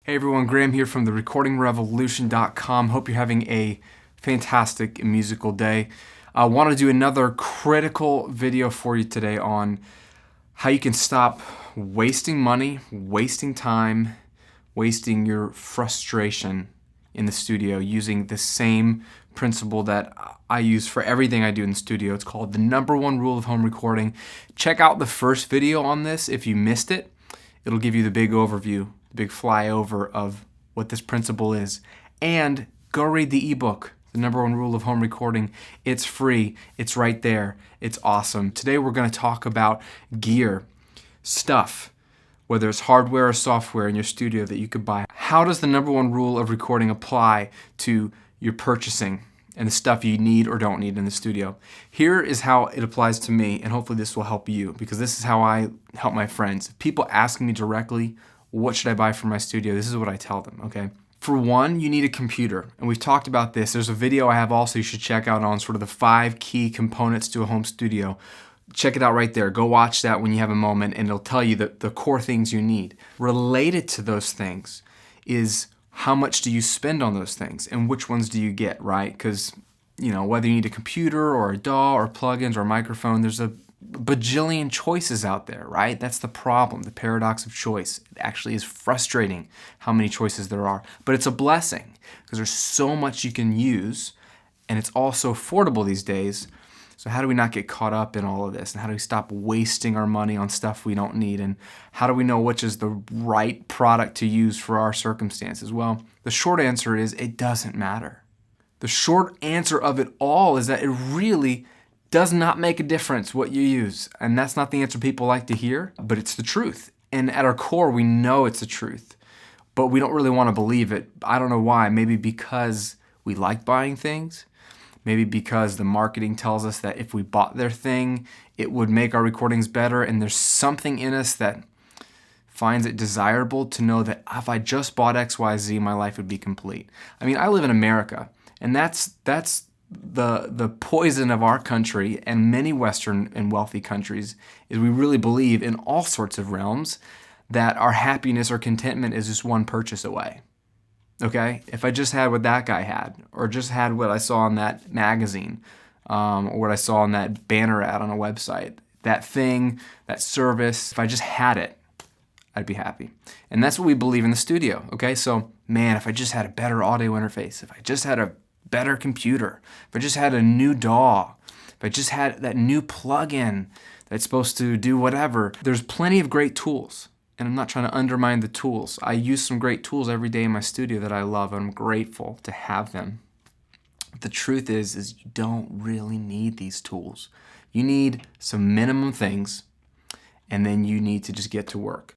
Hey everyone, Graham here from therecordingrevolution.com. Hope you're having a fantastic musical day. I want to do another critical video for you today on how you can stop wasting money, wasting time, wasting your frustration in the studio using the same principle that I use for everything I do in the studio. It's called the #1 rule of home recording. Check out the first video on this if you missed it. It'll give you the big overview, the big flyover of what this principle is. And go read the ebook, the #1 rule of home recording. It's free. It's right there. It's awesome. Today we're going to talk about gear, stuff, whether it's hardware or software in your studio that you could buy. How does the #1 rule of recording apply to your purchasing and the stuff you need or don't need in the studio? Here is how it applies to me, and hopefully this will help you, because this is how I help my friends. If people ask me directly, what should I buy for my studio? This is what I tell them, okay? For one, you need a computer, and we've talked about this. There's a video I have also you should check out on sort of the 5 key components to a home studio. Check it out right there. Go watch that when you have a moment, and it'll tell you the core things you need. Related to those things is how much do you spend on those things and which ones do you get, right? Because, you know, whether you need a computer or a DAW or plugins or a microphone, there's a bajillion choices out there, right? That's the problem, the paradox of choice. It actually is frustrating how many choices there are, but it's a blessing because there's so much you can use, and it's all so affordable these days. So how do we not get caught up in all of this? And how do we stop wasting our money on stuff we don't need? And how do we know which is the right product to use for our circumstances? Well, the short answer is it doesn't matter. The short answer of it all is that it really does not make a difference what you use. And that's not the answer people like to hear, but it's the truth. And at our core, we know it's the truth, but we don't really want to believe it. I don't know why. Maybe because we like buying things. Maybe because the marketing tells us that if we bought their thing, it would make our recordings better. And there's something in us that finds it desirable to know that if I just bought XYZ, my life would be complete. I mean, I live in America, and that's the poison of our country and many Western and wealthy countries is we really believe in all sorts of realms that our happiness or contentment is just one purchase away. Okay, if I just had what that guy had, or just had what I saw on that magazine, or what I saw on that banner ad on a website, that thing, that service, if I just had it, I'd be happy. And that's what we believe in the studio, okay? So, man, if I just had a better audio interface, if I just had a better computer, if I just had a new DAW, if I just had that new plugin that's supposed to do whatever, there's plenty of great tools. And I'm not trying to undermine the tools. I use some great tools every day in my studio that I love, and I'm grateful to have them. But the truth is you don't really need these tools. You need some minimum things, and then you need to just get to work.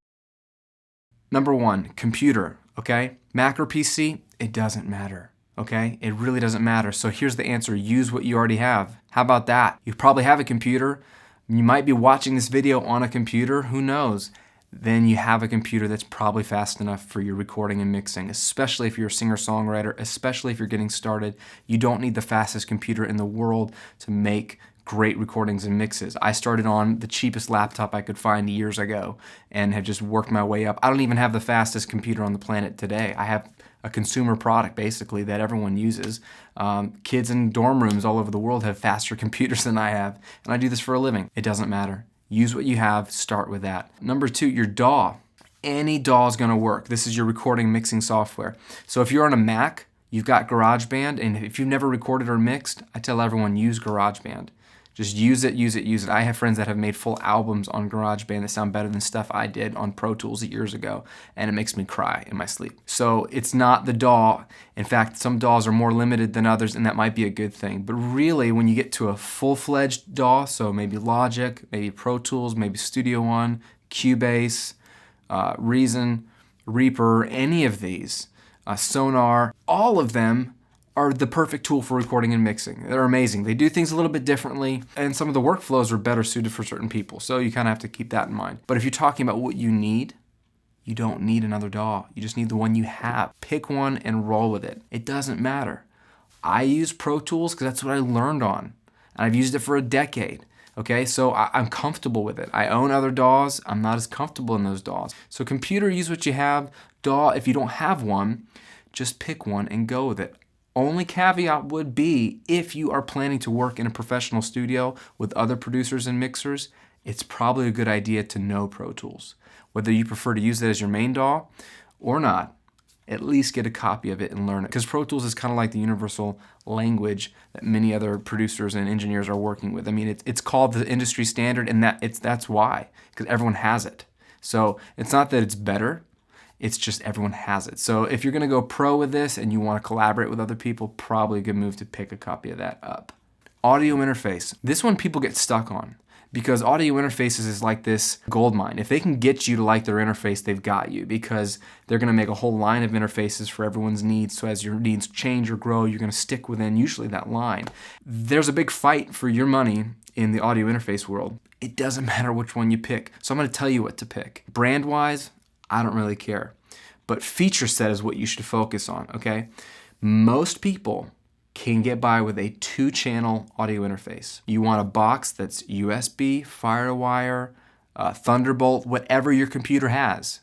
#1, computer, okay? Mac or PC, it doesn't matter, okay? It really doesn't matter. So here's the answer. Use what you already have. How about that? You probably have a computer. You might be watching this video on a computer. Who knows? Then you have a computer that's probably fast enough for your recording and mixing, especially if you're a singer-songwriter, especially if you're getting started. You don't need the fastest computer in the world to make great recordings and mixes. I started on the cheapest laptop I could find years ago and have just worked my way up. I don't even have the fastest computer on the planet today. I have a consumer product, basically, that everyone uses. Kids in dorm rooms all over the world have faster computers than I have, and I do this for a living. It doesn't matter. Use what you have, start with that. #2, your DAW. Any DAW is gonna work. This is your recording mixing software. So if you're on a Mac, you've got GarageBand, and if you've never recorded or mixed, I tell everyone use GarageBand. Just use it, use it, use it. I have friends that have made full albums on GarageBand that sound better than stuff I did on Pro Tools years ago, and it makes me cry in my sleep. So it's not the DAW. In fact, some DAWs are more limited than others, and that might be a good thing. But really, when you get to a full-fledged DAW, so maybe Logic, maybe Pro Tools, maybe Studio One, Cubase, Reason, Reaper, any of these, Sonar, all of them are the perfect tool for recording and mixing. They're amazing. They do things a little bit differently, and some of the workflows are better suited for certain people. So you kind of have to keep that in mind. But if you're talking about what you need, you don't need another DAW. You just need the one you have. Pick one and roll with it. It doesn't matter. I use Pro Tools because that's what I learned on. And I've used it for a decade. Okay, so I'm comfortable with it. I own other DAWs. I'm not as comfortable in those DAWs. So computer, use what you have. DAW, if you don't have one, just pick one and go with it. Only caveat would be if you are planning to work in a professional studio with other producers and mixers, it's probably a good idea to know Pro Tools. Whether you prefer to use it as your main DAW or not, at least get a copy of it and learn it. Because Pro Tools is kind of like the universal language that many other producers and engineers are working with. I mean, it's called the industry standard, and that's why, because everyone has it. So it's not that it's better, it's just everyone has it. So if you're gonna go pro with this and you wanna collaborate with other people, probably a good move to pick a copy of that up. Audio interface. This one people get stuck on, because audio interfaces is like this gold mine. If they can get you to like their interface, they've got you, because they're gonna make a whole line of interfaces for everyone's needs. So as your needs change or grow, you're gonna stick within usually that line. There's a big fight for your money in the audio interface world. It doesn't matter which one you pick. So I'm gonna tell you what to pick. Brand-wise, I don't really care. But feature set is what you should focus on, okay? Most people can get by with a 2-channel audio interface. You want a box that's USB, FireWire, Thunderbolt, whatever your computer has.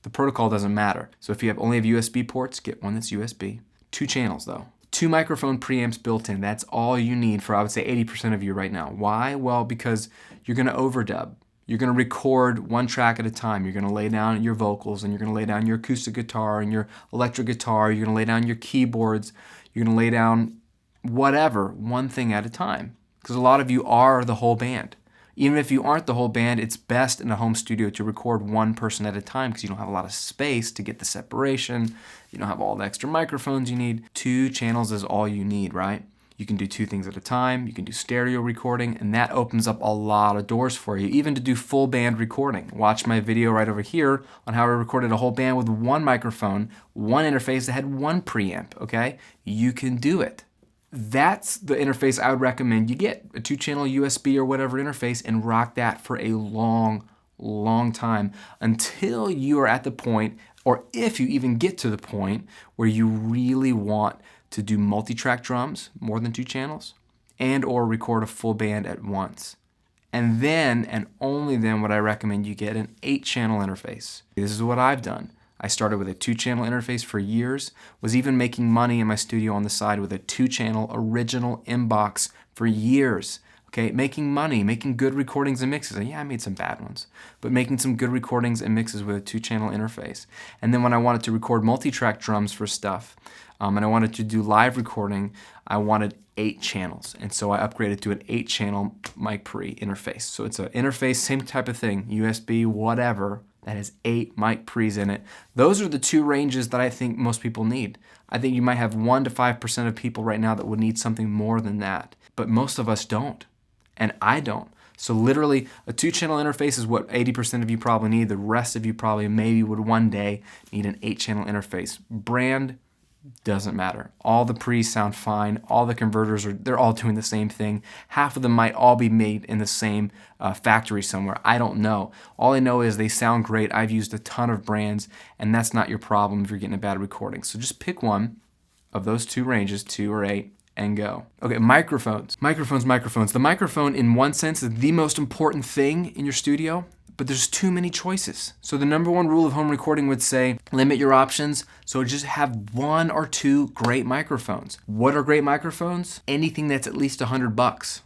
The protocol doesn't matter. So if you only have USB ports, get one that's USB. 2 channels though. 2 microphone preamps built in. That's all you need for, I would say, 80% of you right now. Why? Well, because you're gonna overdub. You're gonna record one track at a time. You're gonna lay down your vocals, and you're gonna lay down your acoustic guitar and your electric guitar. You're gonna lay down your keyboards. You're gonna lay down whatever, one thing at a time. Because a lot of you are the whole band. Even if you aren't the whole band, it's best in a home studio to record one person at a time, because you don't have a lot of space to get the separation. You don't have all the extra microphones you need. 2 channels is all you need, right? You can do 2 things at a time. You can do stereo recording, and that opens up a lot of doors for you, even to do full band recording. Watch my video right over here on how I recorded a whole band with 1 microphone, 1 interface that had 1 preamp, okay? You can do it. That's the interface I would recommend you get, a 2-channel USB or whatever interface, and rock that for a long, long time until you are at the point, or if you even get to the point, where you really want to do multi-track drums, more than 2 channels, and or record a full band at once. And then, and only then, would I recommend you get an 8-channel interface. This is what I've done. I started with a 2-channel interface for years, was even making money in my studio on the side with a 2-channel original inbox for years. Okay, making money, making good recordings and mixes. And yeah, I made some bad ones, but making some good recordings and mixes with a 2-channel interface. And then when I wanted to record multi-track drums for stuff, and I wanted to do live recording, I wanted 8 channels. And so I upgraded to an 8-channel mic pre interface. So it's an interface, same type of thing, USB, whatever, that has 8 mic pre's in it. Those are the 2 ranges that I think most people need. I think you might have 1 to 5% of people right now that would need something more than that. But most of us don't. And I don't. So literally, a 2-channel interface is what 80% of you probably need. The rest of you probably maybe would one day need an 8-channel interface. Brand doesn't matter. All the pre's sound fine. All the converters they're all doing the same thing. Half of them might all be made in the same factory somewhere. I don't know. All I know is they sound great. I've used a ton of brands, and that's not your problem if you're getting a bad recording. So just pick one of those 2 ranges, 2 or 8, and go. Okay, microphones. Microphones. The microphone, in one sense, is the most important thing in your studio, but there's too many choices. So the number 1 rule of home recording would say, limit your options, so just have 1 or 2 great microphones. What are great microphones? Anything that's at least $100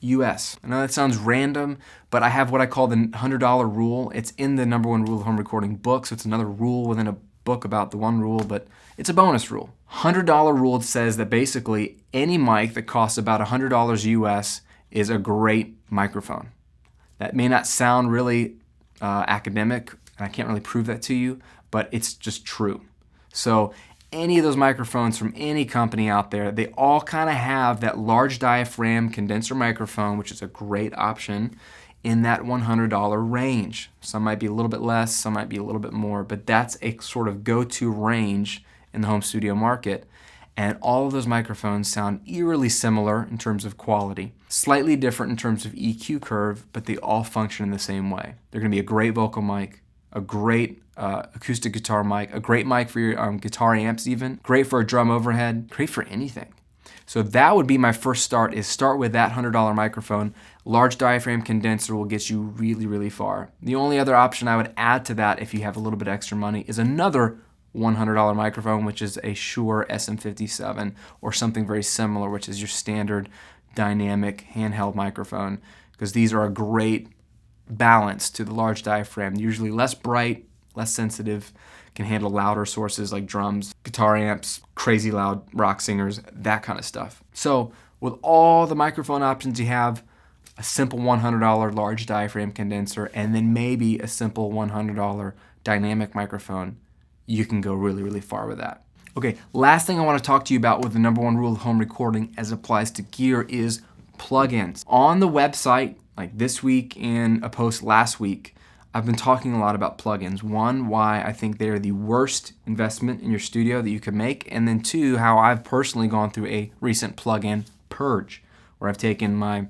US. I know that sounds random, but I have what I call the $100 rule. It's in the number 1 rule of home recording book, so it's another rule within a book about the 1 rule, but it's a bonus rule. $100 rule says that basically any mic that costs about $100 US is a great microphone. That may not sound really academic, and I can't really prove that to you, but it's just true. So any of those microphones from any company out there, they all kind of have that large diaphragm condenser microphone, which is a great option in that $100 range. Some might be a little bit less, some might be a little bit more, but that's a sort of go-to range in the home studio market. And all of those microphones sound eerily similar in terms of quality, slightly different in terms of EQ curve, but they all function in the same way. They're gonna be a great vocal mic, a great acoustic guitar mic, a great mic for your guitar amps even, great for a drum overhead, great for anything. So that would be my first start, is start with that $100 microphone, Large diaphragm condenser will get you really, really far. The only other option I would add to that if you have a little bit extra money is another $100 microphone, which is a Shure SM57 or something very similar, which is your standard dynamic handheld microphone, because these are a great balance to the large diaphragm. Usually less bright, less sensitive, can handle louder sources like drums, guitar amps, crazy loud rock singers, that kind of stuff. So with all the microphone options you have, a simple $100 large diaphragm condenser, and then maybe a simple $100 dynamic microphone, you can go really, really far with that. Okay, last thing I want to talk to you about with the number one rule of home recording as it applies to gear is plugins. On the website, like this week and a post last week, I've been talking a lot about plugins. One, why I think they're the worst investment in your studio that you can make, and then two, how I've personally gone through a recent plugin purge, where I've taken my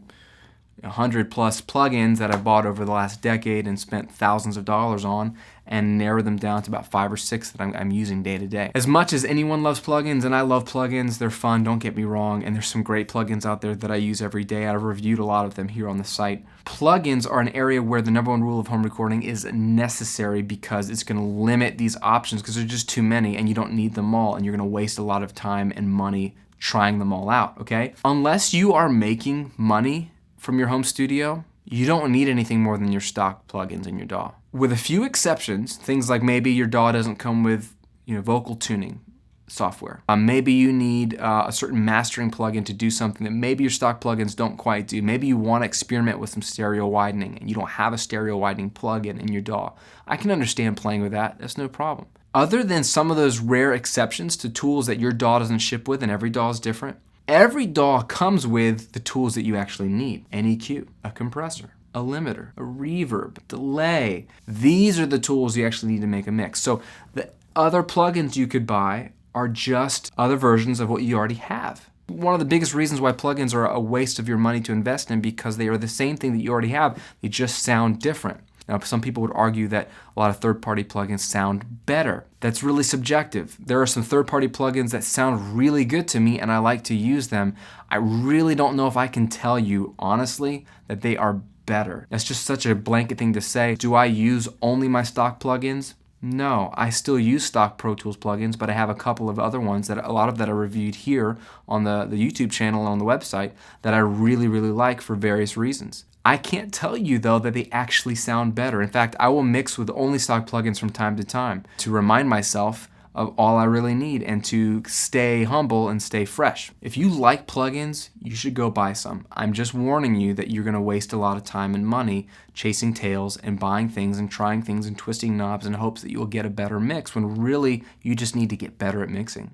100 plus plugins that I've bought over the last decade and spent thousands of dollars on, and narrow them down to about 5 or 6 that I'm using day to day. As much as anyone loves plugins, and I love plugins, they're fun, don't get me wrong, and there's some great plugins out there that I use every day. I've reviewed a lot of them here on the site. Plugins are an area where the number one rule of home recording is necessary, because it's going to limit these options because there's just too many and you don't need them all, and you're going to waste a lot of time and money trying them all out, okay? Unless you are making money from your home studio, you don't need anything more than your stock plugins in your DAW. With a few exceptions, things like maybe your DAW doesn't come with vocal tuning software. Maybe you need a certain mastering plugin to do something that maybe your stock plugins don't quite do. Maybe you want to experiment with some stereo widening and you don't have a stereo widening plugin in your DAW. I can understand playing with that. That's no problem. Other than some of those rare exceptions to tools that your DAW doesn't ship with, and every DAW is different, every DAW comes with the tools that you actually need. An EQ, a compressor, a limiter, a reverb, delay. These are the tools you actually need to make a mix. So the other plugins you could buy are just other versions of what you already have. One of the biggest reasons why plugins are a waste of your money to invest in, because they are the same thing that you already have, they just sound different. Now, some people would argue that a lot of third-party plugins sound better. That's really subjective. There are some third-party plugins that sound really good to me and I like to use them. I really don't know if I can tell you, honestly, that they are better. That's just such a blanket thing to say. Do I use only my stock plugins? No, I still use stock Pro Tools plugins, but I have a couple of other ones that a lot of that are reviewed here on the YouTube channel and on the website that I really, really like for various reasons. I can't tell you, though, that they actually sound better. In fact, I will mix with only stock plugins from time to time to remind myself of all I really need and to stay humble and stay fresh. If you like plugins, you should go buy some. I'm just warning you that you're going to waste a lot of time and money chasing tails and buying things and trying things and twisting knobs in hopes that you'll get a better mix, when really you just need to get better at mixing.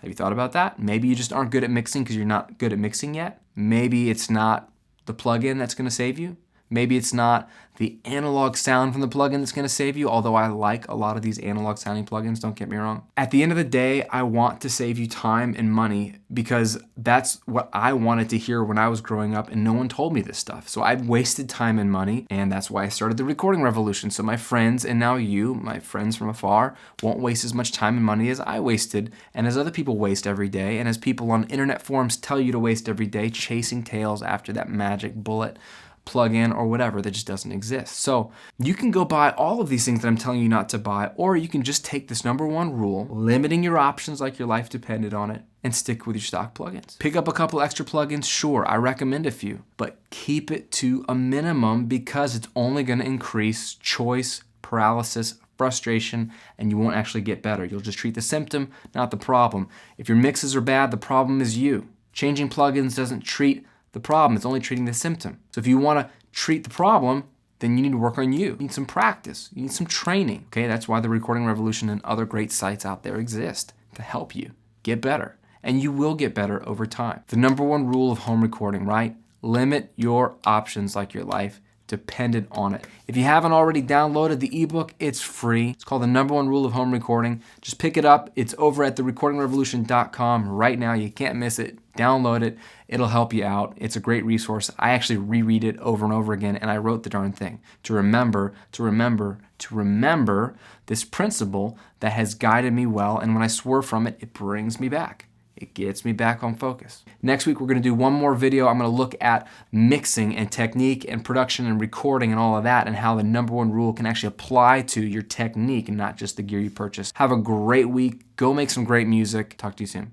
Have you thought about that? Maybe you just aren't good at mixing because you're not good at mixing yet. Maybe it's not the plugin that's going to save you. Maybe it's not the analog sound from the plugin that's going to save you, although I like a lot of these analog sounding plugins, don't get me wrong. At the end of the day, I want to save you time and money because that's what I wanted to hear when I was growing up, and no one told me this stuff. So I've wasted time and money, and that's why I started the recording revolution. So my friends, and now you, my friends from afar, won't waste as much time and money as I wasted, and as other people waste every day, and as people on internet forums tell you to waste every day, chasing tails after that magic bullet plug-in or whatever that just doesn't exist. So you can go buy all of these things that I'm telling you not to buy, or you can just take this number one rule, limiting your options like your life depended on it, and stick with your stock plugins. Pick up a couple extra plugins, sure, I recommend a few, but keep it to a minimum because it's only going to increase choice paralysis, frustration, and you won't actually get better. You'll just treat the symptom, not the problem. If your mixes are bad, the problem is you. Changing plugins doesn't treat the problem, it's only treating the symptom. So if you want to treat the problem, then you need to work on you. You need some practice. You need some training. Okay, that's why the Recording Revolution and other great sites out there exist, to help you get better. And you will get better over time. The number one rule of home recording, right? Limit your options like your life depended on it. If you haven't already downloaded the ebook, it's free. It's called The Number One Rule of Home Recording. Just pick it up. It's over at therecordingrevolution.com right now. You can't miss it. Download it. It'll help you out. It's a great resource. I actually reread it over and over again, and I wrote the darn thing to remember this principle that has guided me well, and when I swerve from it, it brings me back. It gets me back on focus. Next week, we're gonna do one more video. I'm gonna look at mixing and technique and production and recording and all of that, and how the number one rule can actually apply to your technique and not just the gear you purchase. Have a great week. Go make some great music. Talk to you soon.